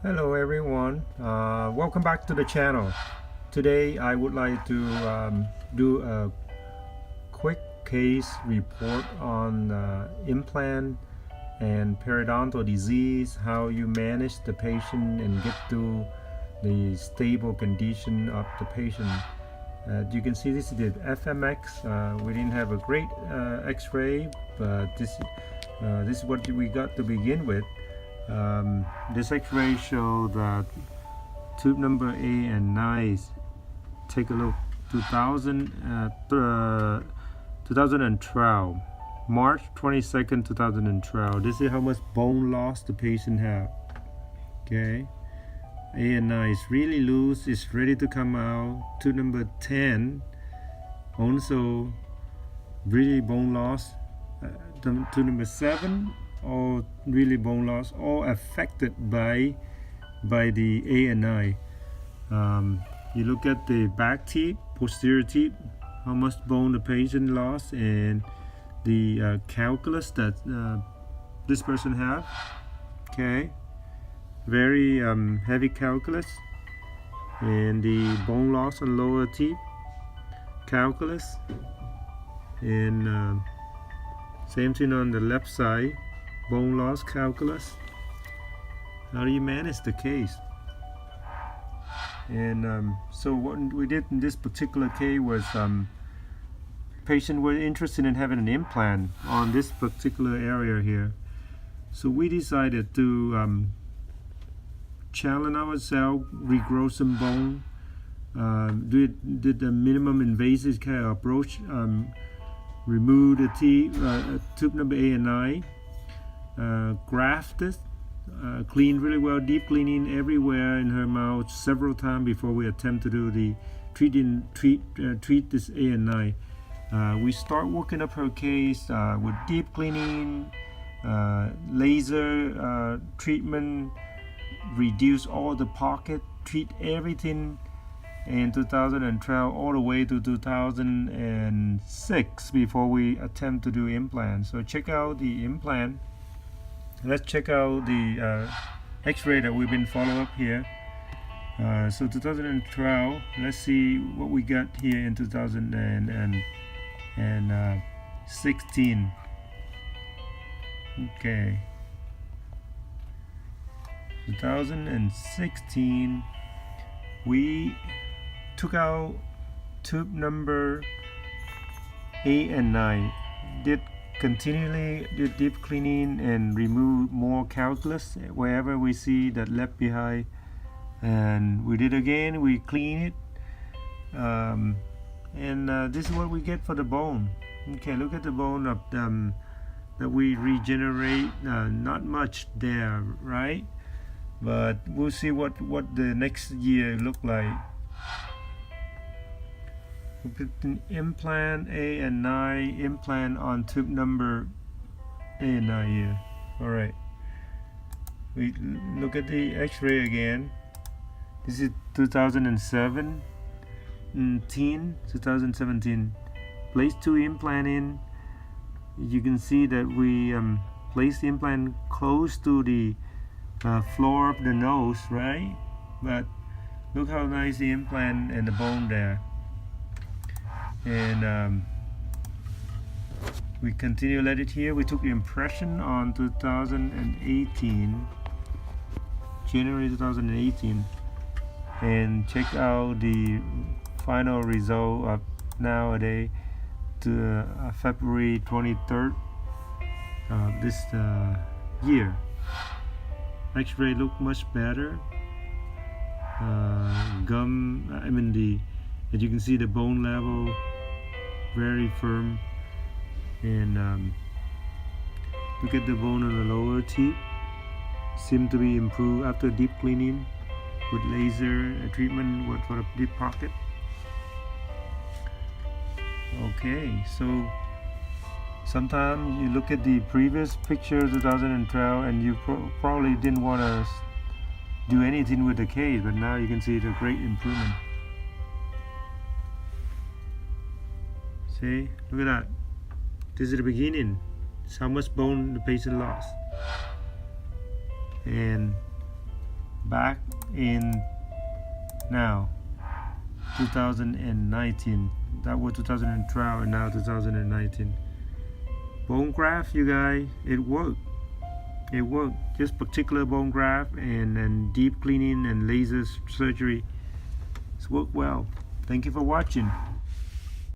Hello everyone, welcome back to the channel. Today I would like to do a quick case report on implant and periodontal disease, how you manage the patient and get to the stable condition of the patient. You can see this is the FMX. We didn't have a great x-ray, but this is what we got to begin with. This x-ray show that tube number A and 9. Take a look. 2012, March 22nd, 2012. This is how much bone loss the patient have. Okay, A and 9 is really loose. It's ready to come out. Tube number 10 also really bone loss. Tube number 7 or really bone loss, all affected by the A and I. You look at the back teeth, posterior teeth, how much bone the patient lost, and the calculus that this person have. Okay, very heavy calculus, and the bone loss on lower teeth, calculus, and same thing on the left side, bone loss, calculus. How do you manage the case? And so what we did in this particular case was patient were interested in having an implant on this particular area here. So we decided to challenge ourselves, regrow some bone, did the minimum invasive care approach, remove the teeth, tube number A and 9, grafted, cleaned really well, deep cleaning everywhere in her mouth several times before we attempt to do the treat this A and 9. We start working up her case with deep cleaning, laser treatment, reduce all the pocket, treat everything in 2012 all the way to 2006 before we attempt to do implant. So check out the implant. Let's check out the x-ray that we've been following up here. So 2012, let's see what we got here in 2016. Okay, 2016, we took out tube number A and 9, did deep cleaning and remove more calculus wherever we see that left behind, and we did again, we clean it, and this is what we get for the bone. Okay, look at the bone of that we regenerate. Not much there, right? But we'll see what the next year look like. We put an implant A and 9 implant on tube number A and 9 here. All right. We look at the X-ray again. This is 2017. Place 2 implant in. You can see that we placed the implant close to the floor of the nose, right? But look how nice the implant and the bone there. And we continue let it here. We took the impression on 2018, January 2018, and check out the final result of nowadays to February 23rd this year. X-ray look much better. As you can see, the bone level very firm, and look at the bone on the lower teeth, seem to be improved after deep cleaning with laser treatment for the deep pocket. Okay, so sometimes you look at the previous picture 2012 and you probably didn't want to do anything with the case, but now you can see the great improvement. See, look at that. This is the beginning. It's how much bone the patient lost. And back in now 2019. That was 2012 and now 2019. Bone graft, you guys, it worked. It worked. Just particular bone graft and deep cleaning and laser surgery. It's worked well. Thank you for watching.